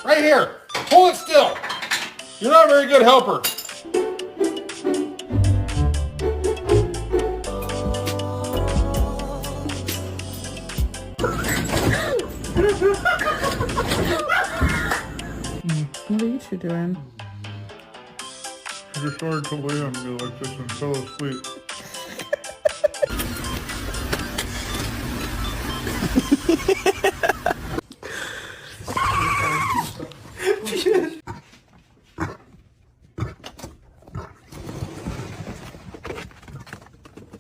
Right here. Hold it still. You're not a very good helper. What are you two doing? She just started to lay on me like this and fell asleep.